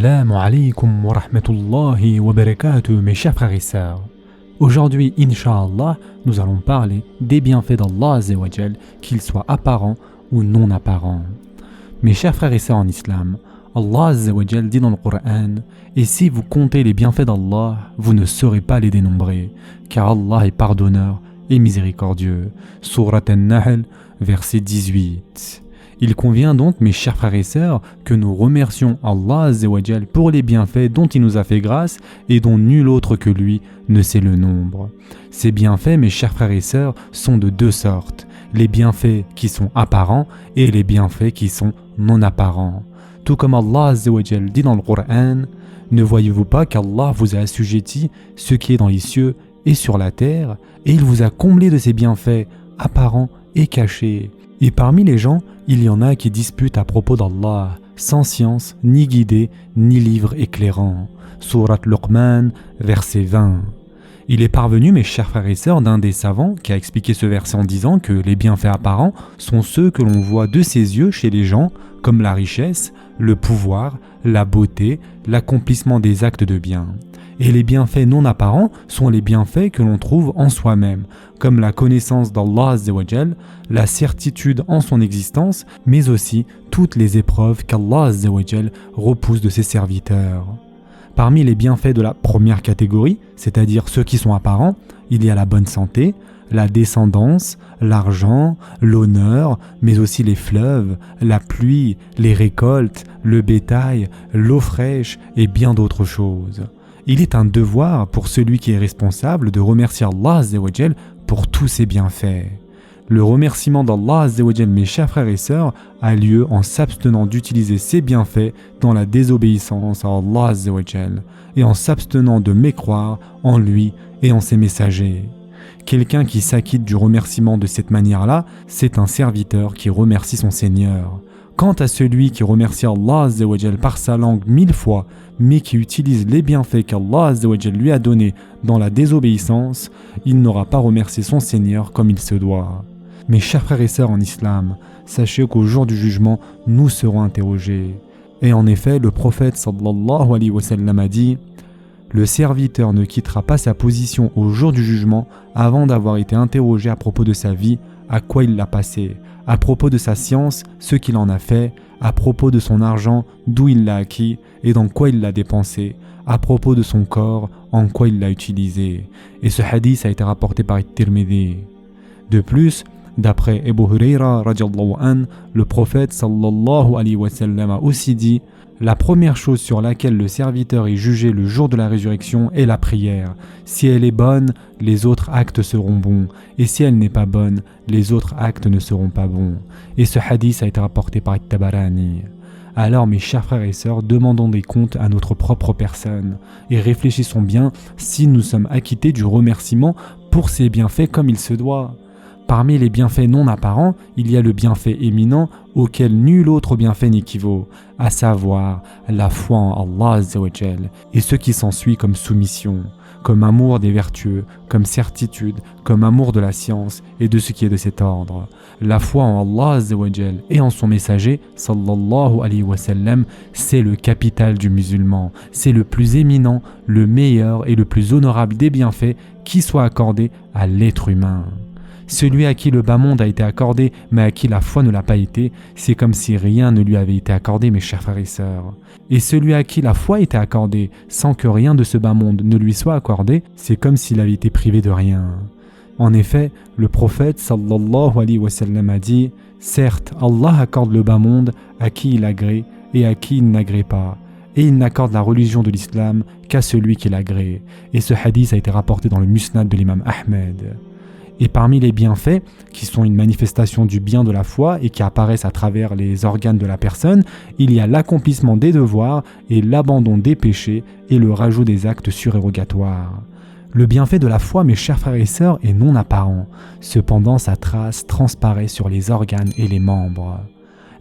Assalamu alaikum wa rahmatullahi wa barakatuh, mes chers frères et sœurs. Aujourd'hui, Inch'Allah, nous allons parler des bienfaits d'Allah Azza wa Jal, qu'ils soient apparents ou non apparents. Mes chers frères et sœurs en islam, Allah Azza wa Jal dit dans le Coran: et si vous comptez les bienfaits d'Allah, vous ne saurez pas les dénombrer, car Allah est pardonneur et miséricordieux. Sourate An-Nahl, verset 18. Il convient donc, mes chers frères et sœurs, que nous remercions Allah Azza wa Jal pour les bienfaits dont il nous a fait grâce et dont nul autre que lui ne sait le nombre. Ces bienfaits, mes chers frères et sœurs, sont de deux sortes: les bienfaits qui sont apparents et les bienfaits qui sont non apparents. Tout comme Allah Azza wa Jal dit dans le Coran: ne voyez-vous pas qu'Allah vous a assujetti ce qui est dans les cieux et sur la terre, et il vous a comblé de ses bienfaits apparents et cachés. Et parmi les gens, il y en a qui disputent à propos d'Allah, sans science, ni guidée, ni livre éclairant. Sourate Luqman, verset 20. Il est parvenu, mes chers frères et sœurs, d'un des savants qui a expliqué ce verset en disant que les bienfaits apparents sont ceux que l'on voit de ses yeux chez les gens, comme la richesse, le pouvoir, la beauté, l'accomplissement des actes de bien. Et les bienfaits non apparents sont les bienfaits que l'on trouve en soi-même, comme la connaissance d'Allah Azza wa Jal, la certitude en son existence, mais aussi toutes les épreuves qu'Allah Azza wa Jal repousse de ses serviteurs. Parmi les bienfaits de la première catégorie, c'est-à-dire ceux qui sont apparents, il y a la bonne santé, la descendance, l'argent, l'honneur, mais aussi les fleuves, la pluie, les récoltes, le bétail, l'eau fraîche et bien d'autres choses. Il est un devoir pour celui qui est responsable de remercier Allah Azza wa Jal pour tous ses bienfaits. Le remerciement d'Allah Azza wa Jal, mes chers frères et sœurs, a lieu en s'abstenant d'utiliser ses bienfaits dans la désobéissance à Allah Azza wa Jal et en s'abstenant de mécroire en lui et en ses messagers. Quelqu'un qui s'acquitte du remerciement de cette manière-là, c'est un serviteur qui remercie son Seigneur. Quant à celui qui remercie Allah Azza wa Jal par sa langue 1000 fois, mais qui utilise les bienfaits qu'Allah Azza wa Jal lui a donnés dans la désobéissance, il n'aura pas remercié son Seigneur comme il se doit. Mes chers frères et sœurs en islam, sachez qu'au jour du jugement, nous serons interrogés. Et en effet, le prophète sallallahu alayhi wa sallam a dit: le serviteur ne quittera pas sa position au jour du jugement avant d'avoir été interrogé à propos de sa vie, à quoi il l'a passé, à propos de sa science, ce qu'il en a fait, à propos de son argent, d'où il l'a acquis et dans quoi il l'a dépensé, à propos de son corps, en quoi il l'a utilisé. Et ce hadith a été rapporté par At-Tirmidhi. De plus, d'après Abu Hurayra radiyallahu anhu, le prophète sallallahu alayhi wa sallam a aussi dit: la première chose sur laquelle le serviteur est jugé le jour de la résurrection est la prière. Si elle est bonne, les autres actes seront bons. Et si elle n'est pas bonne, les autres actes ne seront pas bons. Et ce hadith a été rapporté par At-Tabarani. Alors, mes chers frères et sœurs, demandons des comptes à notre propre personne et réfléchissons bien si nous sommes acquittés du remerciement pour ces bienfaits comme il se doit. Parmi les bienfaits non apparents, il y a le bienfait éminent auquel nul autre bienfait n'équivaut, à savoir la foi en Allah Azza wa Jal et ce qui s'ensuit comme soumission, comme amour des vertueux, comme certitude, comme amour de la science et de ce qui est de cet ordre. La foi en Allah Azza wa Jal et en son messager, sallallahu alayhi wa sallam, c'est le capital du musulman, c'est le plus éminent, le meilleur et le plus honorable des bienfaits qui soit accordé à l'être humain. Celui à qui le bas monde a été accordé, mais à qui la foi ne l'a pas été, c'est comme si rien ne lui avait été accordé, mes chers frères et sœurs. Et celui à qui la foi était accordée, sans que rien de ce bas monde ne lui soit accordé, c'est comme s'il avait été privé de rien. En effet, le prophète sallallahu alayhi wa sallam a dit: certes, Allah accorde le bas monde à qui il agrée et à qui il n'agrée pas. Et il n'accorde la religion de l'islam qu'à celui qui l'agrée. Et ce hadith a été rapporté dans le Musnad de l'imam Ahmed. Et parmi les bienfaits, qui sont une manifestation du bien de la foi et qui apparaissent à travers les organes de la personne, il y a l'accomplissement des devoirs et l'abandon des péchés et le rajout des actes surérogatoires. Le bienfait de la foi, mes chers frères et sœurs, est non apparent. Cependant, sa trace transparaît sur les organes et les membres.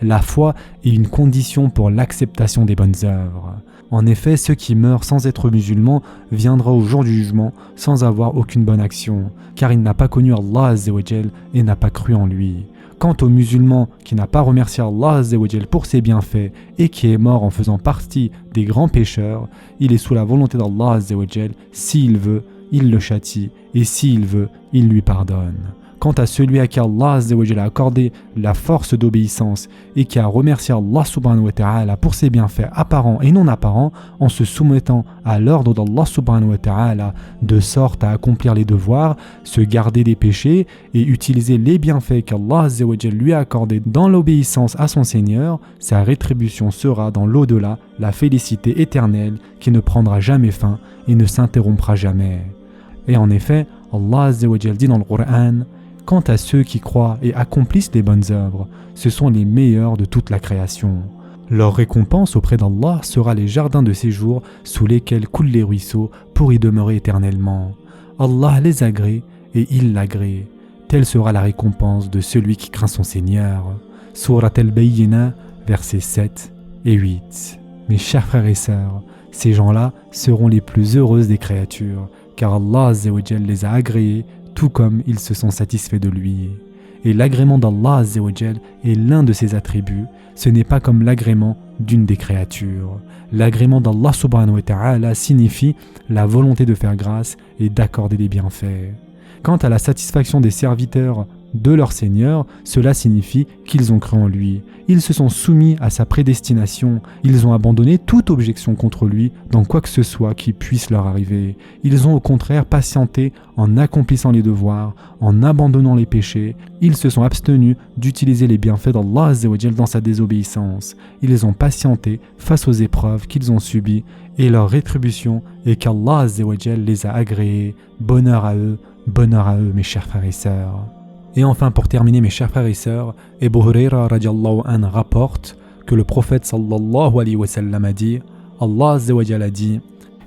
La foi est une condition pour l'acceptation des bonnes œuvres. En effet, ceux qui meurent sans être musulmans viendra au jour du jugement sans avoir aucune bonne action, car il n'a pas connu Allah Azza wa Jal et n'a pas cru en lui. Quant au musulman qui n'a pas remercié Allah Azza wa Jal pour ses bienfaits et qui est mort en faisant partie des grands pécheurs, il est sous la volonté d'Allah Azza wa Jal. S'il veut, il le châtie, et s'il veut, il lui pardonne. Quant à celui à qui Allah Azza wa Jal a accordé la force d'obéissance et qui a remercié Allah subhanahu wa ta'ala pour ses bienfaits apparents et non apparents en se soumettant à l'ordre d'Allah subhanahu wa ta'ala de sorte à accomplir les devoirs, se garder des péchés et utiliser les bienfaits qu'Allah Azza wa Jal lui a accordés dans l'obéissance à son Seigneur, sa rétribution sera dans l'au-delà la félicité éternelle qui ne prendra jamais fin et ne s'interrompra jamais. Et en effet, Allah Azza wa Jal dit dans le Coran: quant à ceux qui croient et accomplissent les bonnes œuvres, ce sont les meilleurs de toute la création. Leur récompense auprès d'Allah sera les jardins de séjour sous lesquels coulent les ruisseaux pour y demeurer éternellement. Allah les agrée et il l'agrée. Telle sera la récompense de celui qui craint son Seigneur. Surat al-Bayyinah, versets 7 et 8. Mes chers frères et sœurs, ces gens-là seront les plus heureuses des créatures, car Allah Azza wa Jal les a agréés tout comme ils se sont satisfaits de lui. Et l'agrément d'Allah Azza wa Jal est l'un de ses attributs, ce n'est pas comme l'agrément d'une des créatures. L'agrément d'Allah subhanahu wa ta'ala signifie la volonté de faire grâce et d'accorder des bienfaits. Quant à la satisfaction des serviteurs de leur Seigneur, cela signifie qu'ils ont cru en lui. Ils se sont soumis à sa prédestination. Ils ont abandonné toute objection contre lui dans quoi que ce soit qui puisse leur arriver. Ils ont au contraire patienté en accomplissant les devoirs, en abandonnant les péchés. Ils se sont abstenus d'utiliser les bienfaits d'Allah Azza wa Jal dans sa désobéissance. Ils ont patienté face aux épreuves qu'ils ont subies et leur rétribution est qu'Allah Azza wa Jal les a agréés. Bonheur à eux, mes chers frères et sœurs. Et enfin, pour terminer, mes chers frères et sœurs, Abu Huraira radiallahu anhu rapporte que le prophète sallallahu alayhi wa sallam a dit: Allah Azza wa Jal a dit: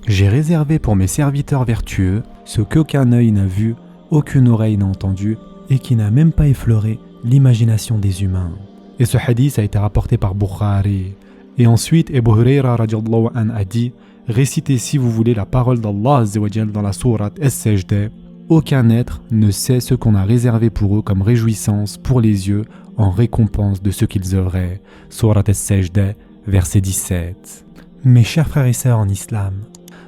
j'ai réservé pour mes serviteurs vertueux ce qu'aucun œil n'a vu, aucune oreille n'a entendu et qui n'a même pas effleuré l'imagination des humains. Et ce hadith a été rapporté par Bukhari. Et ensuite, Abu Huraira radiallahu anhu a dit: récitez si vous voulez la parole d'Allah Azza wa Jal dans la sourate As-Sajdah. Aucun être ne sait ce qu'on a réservé pour eux comme réjouissance pour les yeux en récompense de ce qu'ils œuvraient. Surat As-Sajdah, verset 17. Mes chers frères et sœurs en islam,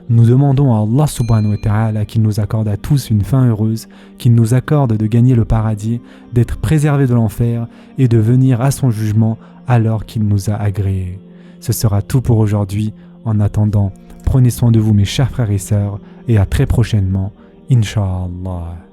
nous demandons à Allah subhanahu wa ta'ala qu'il nous accorde à tous une fin heureuse, qu'il nous accorde de gagner le paradis, d'être préservés de l'enfer et de venir à son jugement alors qu'il nous a agréés. Ce sera tout pour aujourd'hui. En attendant, prenez soin de vous mes chers frères et sœurs et à très prochainement. Inch'Allah.